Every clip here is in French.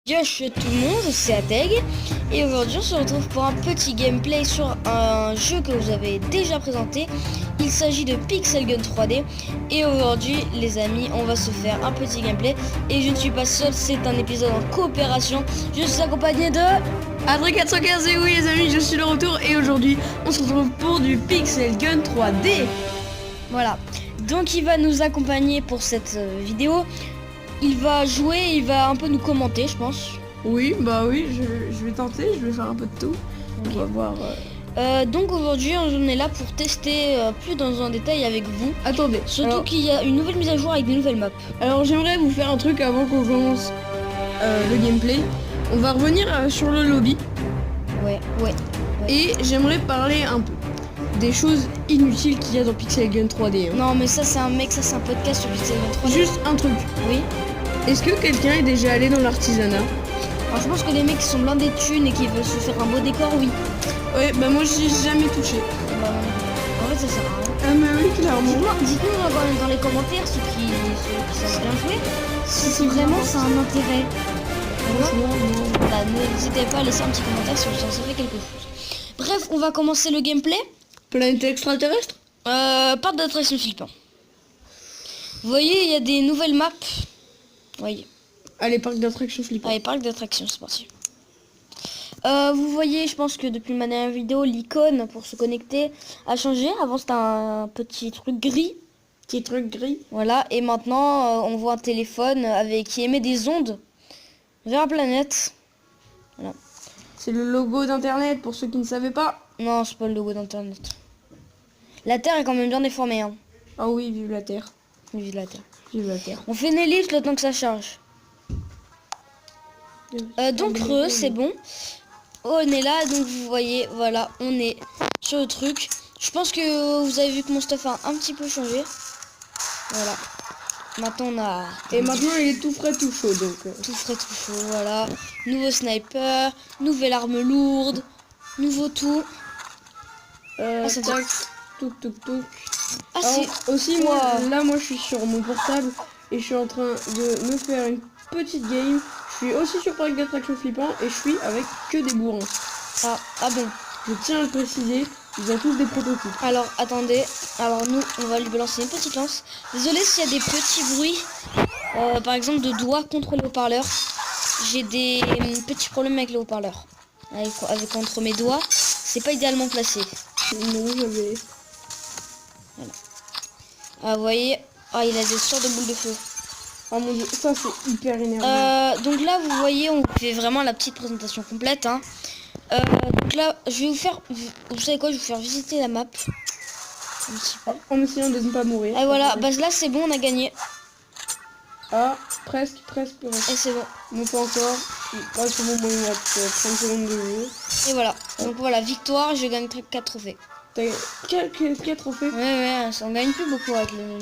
Yosh tout le monde, c'est Ateg et aujourd'hui on se retrouve pour un petit gameplay sur un jeu que vous avez déjà présenté. Il s'agit de Pixel Gun 3D et aujourd'hui les amis on va se faire un petit gameplay et je ne suis pas seul, c'est un épisode en coopération. Je suis accompagné de Adrien415 et oui les amis, je suis de retour et aujourd'hui on se retrouve pour du Pixel Gun 3D. Voilà, donc il va nous accompagner pour cette vidéo. Il va jouer, il va un peu nous commenter, je pense. Oui, bah oui, je vais tenter, je vais faire un peu de tout. Okay. On va voir. Donc aujourd'hui on est là pour tester plus dans un détail avec vous. Attendez, surtout qu'il y a une nouvelle mise à jour avec des nouvelles maps. Alors j'aimerais vous faire un truc avant qu'on commence le gameplay. On va revenir sur le lobby. Ouais. Et j'aimerais parler un peu des choses inutiles qu'il y a dans Pixel Gun 3D. Hein. Non mais ça c'est un podcast sur Pixel Gun 3D. Juste un truc. Oui. Est-ce que quelqu'un est déjà allé dans l'artisanat? Alors je pense que les mecs qui sont blindés de thunes et qui veulent se faire un beau décor, oui. Ouais, bah moi j'y ai jamais touché. En fait ça sert à rien. Ah mais oui, clairement. Dites-nous dans les commentaires ceux qui savent bien jouer, si vraiment ça a un intérêt. Bah, n'hésitez pas à laisser un petit commentaire si vous en savez quelque chose. Bref, on va commencer le gameplay. Planète extraterrestre? Parc d'attraction flippant. Vous voyez, il y a des nouvelles maps. Voyez. Allez, parc d'attraction flippant. Allez, parc d'attraction, c'est parti. Vous voyez, je pense que depuis ma dernière vidéo, l'icône pour se connecter a changé. Avant, c'était un petit truc gris. Petit truc gris. Voilà, et maintenant, on voit un téléphone qui émet des ondes vers la planète. Voilà. C'est le logo d'Internet, pour ceux qui ne savaient pas. Non, c'est pas le logo d'Internet. La Terre est quand même bien déformée. Hein. Ah oui, vive la Terre. Vive la Terre. Vive la Terre. On fait une ellipse le temps que ça charge. Donc c'est bon. On est là, donc vous voyez, voilà, on est sur le truc. Je pense que vous avez vu que mon stuff a un petit peu changé. Voilà. Maintenant on a... Et maintenant il est tout frais, tout chaud, donc... Tout frais, tout chaud, voilà. Nouveau sniper, nouvelle arme lourde, nouveau tout. Tac, touk. Ah alors, c'est... aussi, moi je suis sur mon portable et je suis en train de me faire une petite game. Je suis aussi sur parc d'attraction flippant et je suis avec que des bourrins. Ah bon. Je tiens à le préciser, ils ont tous des prototypes. Alors, attendez. Alors, nous, on va lui balancer une petite lance. Désolé s'il y a des petits bruits. Par exemple, de doigts contre les haut-parleurs. J'ai des petits problèmes avec les haut-parleurs. Entre mes doigts, c'est pas idéalement placé. Non, j'avais... Voilà. Ah, vous voyez. Ah, il a des sortes de boules de feu. Ah mon dieu, ça c'est hyper énervant. Donc là, vous voyez, on fait vraiment la petite présentation complète. Hein. Donc là, je vais vous faire... Vous savez quoi, je vais vous faire visiter la map. Un petit peu. En essayant de ne pas mourir. Et voilà, bah là c'est bon, on a gagné. Ah, presque. Et c'est bon. Non, pas encore. Pas sur mon moyen, 30 secondes de jeu. Et voilà. Donc voilà, victoire, je gagne 4 trophées. T'as quel trophée? Ouais, on gagne plus beaucoup avec le...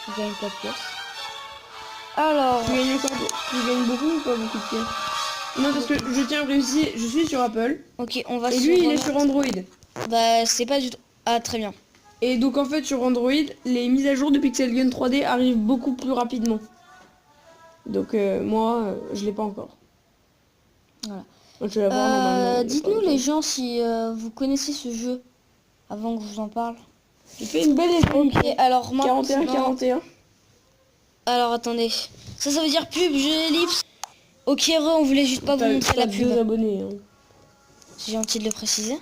Je gagne 4 pièces. Alors... Tu gagnes beaucoup ou pas beaucoup de pièces? Non, parce que je tiens à préciser, je suis sur Apple. Ok, on va et lui, il est sur Android. Bah, c'est pas du tout... Ah, très bien. Et donc, en fait, sur Android, les mises à jour de Pixel Gun 3D arrivent beaucoup plus rapidement. Donc, moi, je l'ai pas encore. Voilà. Donc, je vais l'avoir normalement. Dites-nous les gens si vous connaissez ce jeu avant que je vous en parle. J'ai fait une belle époque. Ok, alors moi... 41. Alors, attendez. Ça veut dire pub, jeu ellipse. Ok, on voulait juste pas vous montrer la pub. 2 abonnés. Hein. C'est gentil de le préciser.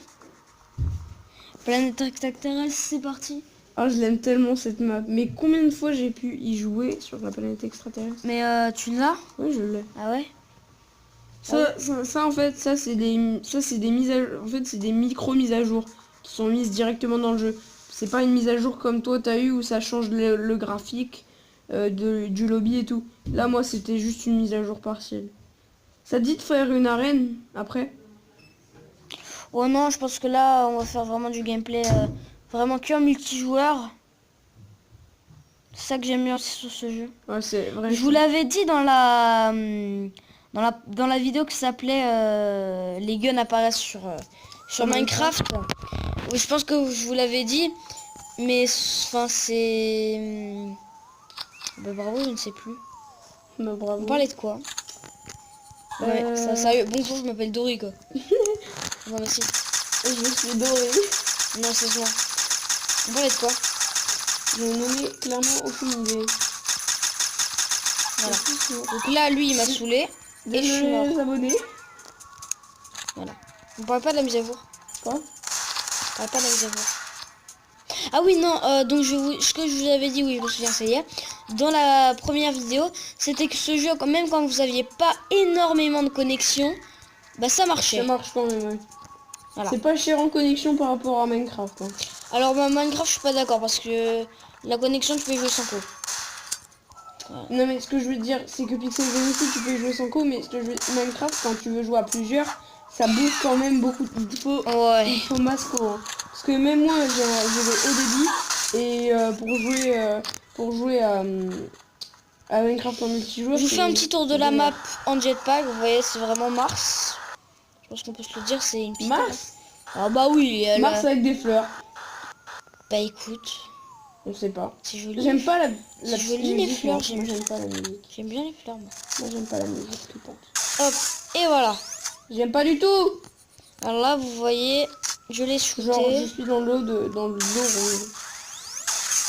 Planète extraterrestre, c'est parti. Ah, je l'aime tellement cette map. Mais combien de fois j'ai pu y jouer sur la planète extraterrestre? Mais tu l'as? Oui, je l'ai. Ah ouais? Ça en fait, c'est des mises à jour. En fait, c'est des micro mises à jour qui sont mises directement dans le jeu. C'est pas une mise à jour comme toi t'as eu où ça change le graphique du lobby et tout. Là, moi, c'était juste une mise à jour partielle. Ça te dit de faire une arène après? Oh non, je pense que là, on va faire vraiment du gameplay, vraiment que en multijoueur. C'est ça que j'aime bien aussi sur ce jeu. Ouais, c'est vrai. Je vous l'avais dit dans la vidéo qui s'appelait les guns apparaissent sur Minecraft. Oui, je pense que je vous l'avais dit, mais enfin c'est... Bah, bravo, je ne sais plus. Bah, bravo. On parlait de quoi? Ouais, ça sérieux. Bonjour, je m'appelle Dory quoi. Non mais si. Je me suis doré. Non, c'est moi. On parlait de quoi? Je n'en ai clairement aucune idée. Voilà. Donc là, lui, il m'a saoulé. Et je suis mort. Les abonnés. Voilà. On parle pas de la mise à jour. Quoi? On parle pas de la mise à jour. Ah oui, non, donc ce que je vous avais dit, oui, je me souviens, c'est hier. Dans la première vidéo, c'était que ce jeu, quand même quand vous aviez pas énormément de connexion, bah ça marchait. Ça marche quand même, ouais. Voilà. C'est pas cher en connexion par rapport à Minecraft. Hein. Alors, bah, Minecraft, je suis pas d'accord parce que la connexion, tu peux y jouer sans co. Voilà. Non, mais ce que je veux dire, c'est que Pixel Gun aussi, tu peux y jouer sans co, mais ce que je veux... Minecraft, quand tu veux jouer à plusieurs, ça bouffe quand même beaucoup. Il faut masse co. Hein. Parce que même moi, je vais au débit et pour jouer à Minecraft en multijoueur. Je vous fais un petit tour de la map en jetpack. Vous voyez, c'est vraiment Mars. Je pense qu'on peut se le dire, c'est une petite Mars. Ah bah oui. Mars avec des fleurs. Bah écoute. On sait pas. C'est joli. J'aime pas la joli les fleurs. Moi j'aime pas la musique. J'aime bien les fleurs moi. Moi j'aime pas la musique tout le temps. Hop. Et voilà. J'aime pas du tout. Alors là, vous voyez, je l'ai shooté. Genre, je suis dans le lot rouge.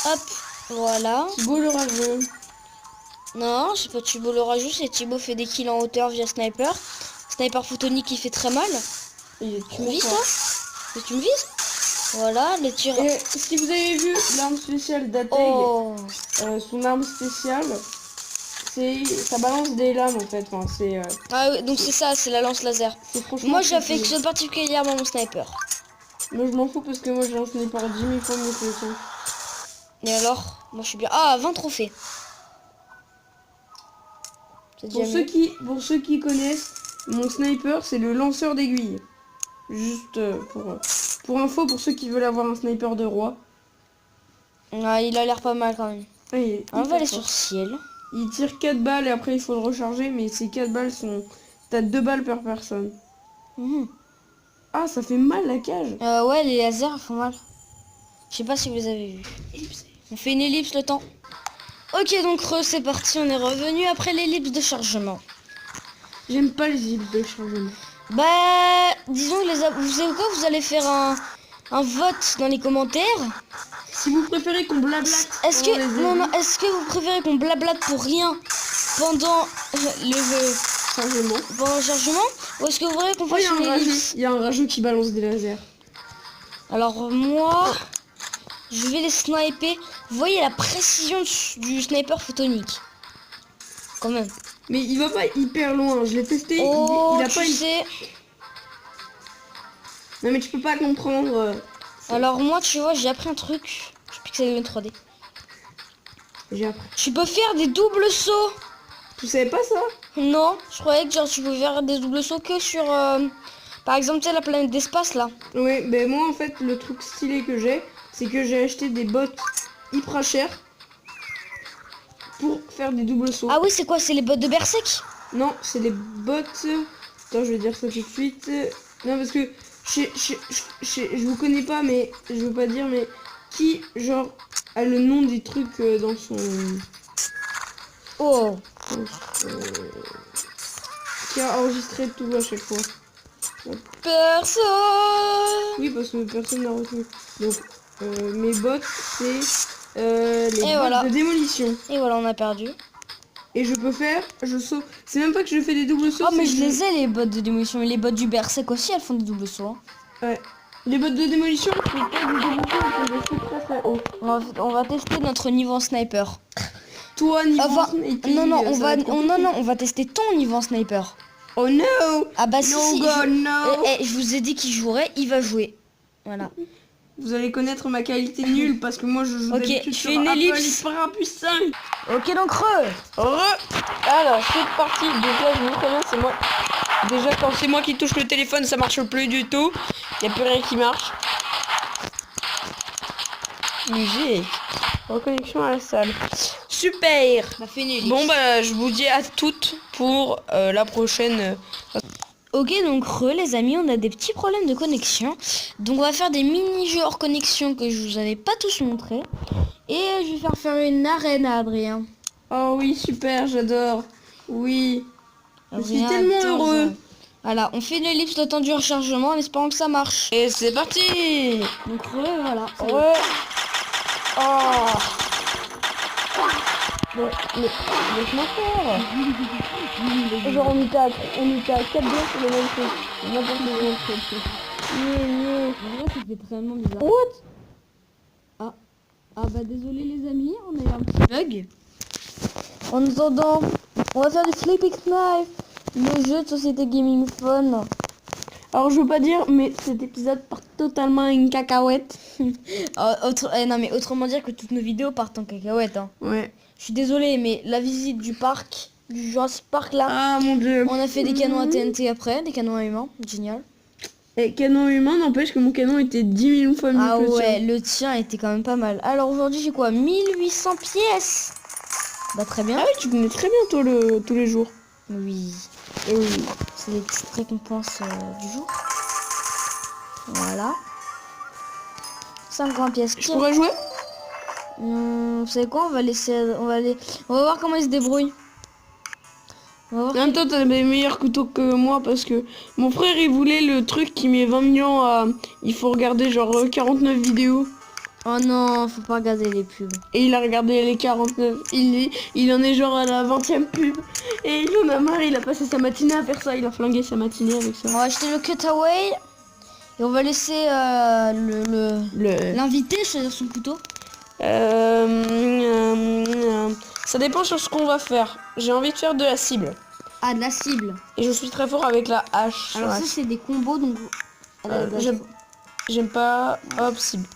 Hop. Voilà. Thibaut le rageux. Non, c'est pas Thibaut le rageux, c'est Thibaut fait des kills en hauteur via sniper. Sniper photonique qui fait très mal. Tu me vises toi? Et tu me vises? Voilà, les tirs. Et si vous avez vu l'arme spéciale d'Ateg, son arme spéciale, ça balance des lames en fait. Enfin, Ah oui, donc c'est ça, c'est la lance laser. Moi j'affectionne particulièrement mon sniper. Moi je m'en fous parce que moi j'ai un sniper 10 000 fois mieux que le tien. Et alors? Moi je suis bien. Ah, 20 trophées. Pour ceux qui connaissent, mon sniper c'est le lanceur d'aiguilles. Juste pour info, pour ceux qui veulent avoir un sniper de roi. Ah, il a l'air pas mal quand même. On va aller sur ciel. Il tire 4 balles et après il faut le recharger, mais ces 4 balles sont... T'as 2 balles par personne. Ah, ça fait mal la cage. Ouais, les lasers font mal. Je sais pas si vous avez vu. On fait une ellipse le temps. Ok, donc c'est parti, on est revenu après l'ellipse de chargement. J'aime pas les ellipses de chargement. Bah, disons que vous savez quoi, vous allez faire un vote dans les commentaires. Si vous préférez qu'on blablate. Est-ce que vous préférez qu'on blablate pour rien pendant le chargement, ou est-ce que vous voulez qu'on fasse une ellipse? Il y a un rageux qui balance des lasers. Alors moi, je vais les sniper. Vous voyez la précision du sniper photonique. Quand même. Mais il va pas hyper loin. Je l'ai testé. Oh, il a pas. Non mais tu peux pas comprendre. Alors moi, tu vois, j'ai appris un truc. Je Pixel Gun 3D. J'ai appris. Tu peux faire des doubles sauts. Tu savais pas ça? Non, je croyais que genre tu pouvais faire des doubles sauts que sur, par exemple, tu sais, la planète d'espace là. Oui, ben moi en fait, le truc stylé que j'ai, c'est que j'ai acheté des bottes hyper chères pour faire des doubles sauts. Ah oui, c'est quoi? C'est les bottes de Berserk? Non, c'est les bottes... Attends, je vais dire ça tout de suite. Non, parce que je vous connais pas, mais je veux pas dire, mais qui, genre, a le nom des trucs dans son... Oh. Qui a enregistré tout à chaque fois. Personne. Oui, parce que personne n'a retenu. Donc, mes bottes, c'est les bottes de démolition. Et voilà, on a perdu. Et je peux faire, je saute. C'est même pas que je fais des doubles sauts. Oh, mais je les ai, les bottes de démolition. Mais les bottes du Berserk aussi, elles font des doubles sauts. Hein. Ouais. Les bottes de démolition, elles font pas des doubles sauts, elles font des sauts très très haut. On va tester notre niveau en sniper. Toi, niveau sniper. Non, on va tester ton niveau en sniper. Oh no. Ah bah no si, God, no. Je vous ai dit qu'il jouerait, il va jouer. Voilà. Vous allez connaître ma qualité nulle parce que moi je joue d'habitude sur une ellipse. Ok, donc Alors c'est parti. Donc là je vous préviens, c'est moi. Déjà quand c'est moi qui touche le téléphone, ça marche plus du tout. Il n'y a plus rien qui marche. Musique. Reconnexion à la salle. Super. Bon bah je vous dis à toutes pour la prochaine. Ok, donc les amis, on a des petits problèmes de connexion. Donc on va faire des mini-jeux hors connexion que je vous avais pas tous montré. Et je vais faire une arène à Adrien. Oh oui, super, j'adore. Oui. Je suis tellement heureux. Voilà, on fait une ellipse le temps du rechargement en espérant que ça marche. Et c'est parti. Donc voilà. Ouais. Oh. Laisse-moi faire. Genre on était à 4 doigts sur le même truc. N'importe quoi. En vrai, ça fait très bizarre. What? Ah bah désolé les amis, on a eu un petit bug. En attendant, on va faire du Sleeping Knife, le jeu de société gaming fun. Alors je veux pas dire, mais cet épisode part totalement à une cacahuète. Non mais autrement dire que toutes nos vidéos partent en cacahuète. Hein. Ouais. Je suis désolée, mais la visite du parc, du Jurassic Park là, Ah mon dieu. on a fait des canons à TNT après, des canons à humains, génial. Et canon humain, n'empêche que mon canon était 10 000 fois mieux Ah que le ouais, tien. le tien était quand même pas mal. Alors aujourd'hui j'ai quoi, 1800 pièces. Bah très bien. Ah oui, tu connais très bien toi tous les jours. Oui. Et oui. C'est les petites récompenses du jour. Voilà. 50 pièces. Je pourrais jouer? Vous savez quoi, on va voir comment ils se débrouillent. On va voir En même temps, t'as des meilleurs couteaux que moi parce que mon frère il voulait le truc qui met 20 millions à... Il faut regarder genre 49 vidéos. Oh non, faut pas regarder les pubs. Et il a regardé les 49. Il en est genre à la 20e pub. Et il en a marre, il a passé sa matinée à faire ça. Il a flingué sa matinée avec ça. On va acheter le cutaway. Et on va laisser l'invité choisir son couteau. Ça dépend sur ce qu'on va faire. J'ai envie de faire de la cible. Ah, de la cible. Et je suis très fort avec la hache. Alors ça c'est des combos donc... J'aime pas... Hop, cible.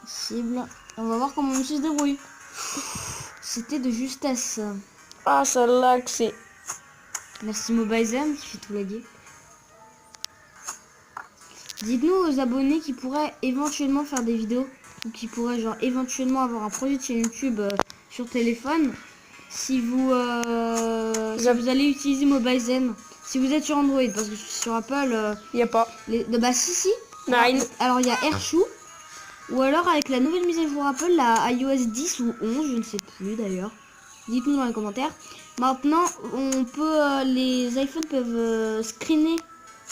Cible. On va voir comment on se débrouille. C'était de justesse. Ah, ça lag, c'est... Merci Mobizen qui fait tout laguer. Dites-nous aux abonnés qui pourraient éventuellement faire des vidéos ou qui pourraient genre éventuellement avoir un projet de chaîne YouTube sur téléphone. Si vous allez utiliser Mobizen, si vous êtes sur Android, parce que sur Apple, Y a pas. bah si. Nine. Alors il y a Airshou. Ou alors avec la nouvelle mise à jour Apple, la iOS 10 ou 11, je ne sais plus d'ailleurs. Dites-nous dans les commentaires. Maintenant, on peut, les iPhones peuvent screener,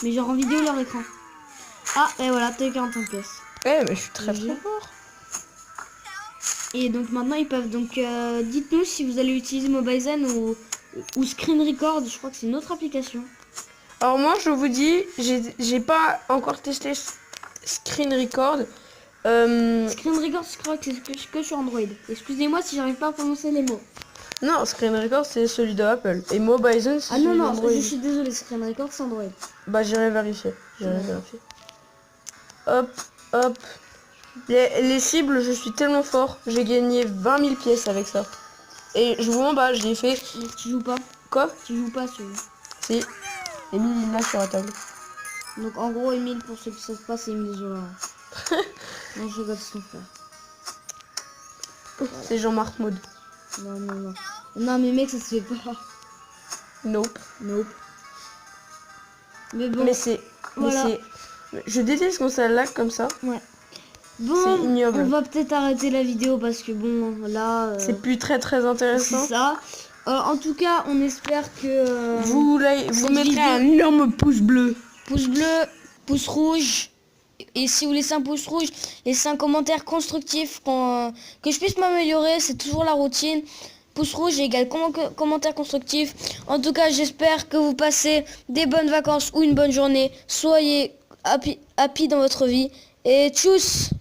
mais genre en vidéo leur écran. Ah, et voilà, t'as eu 45 pièces. Ouais, mais je suis très fort. Et donc maintenant, ils peuvent donc, dites-nous si vous allez utiliser Mobizen ou Screen Record, je crois que c'est une autre application. Alors moi, je vous dis, j'ai pas encore testé Screen Record. Screen Record, je crois que c'est que sur Android. Excusez-moi si j'arrive pas à prononcer les mots. Non, Screen Record, c'est celui de Apple. Et Mobizen, c'est celui d'Android. Ah non, je suis désolé, Screen Record, c'est Android. Bah, j'irai vérifier. Hop, hop. Les cibles, je suis tellement fort. J'ai gagné 20 000 pièces avec ça. Et je vous en bas, je l'ai fait. Mais tu joues pas? Quoi? Tu joues pas celui-là? Si. Emile, il est là sur la table. Donc en gros, Emile, pour ceux qui savent pas, c'est Emile Zola. Non, je regarde son frère. Voilà. C'est Jean-Marc Maud. Non. Non, mais mec, ça se fait pas. Nope. Mais bon. Mais c'est... Voilà. Je déteste quand ça lag comme ça. Ouais. Bon, c'est ignoble. On va peut-être arrêter la vidéo parce que bon, là... c'est plus très intéressant. C'est ça. En tout cas, on espère que... vous mettrez un énorme pouce bleu. Pouce bleu, pouce rouge. Et si vous laissez un pouce rouge, laissez un commentaire constructif que je puisse m'améliorer. C'est toujours la routine. Pouce rouge égale commentaire constructif. En tout cas, j'espère que vous passez des bonnes vacances ou une bonne journée. Soyez happy dans votre vie. Et tchuss!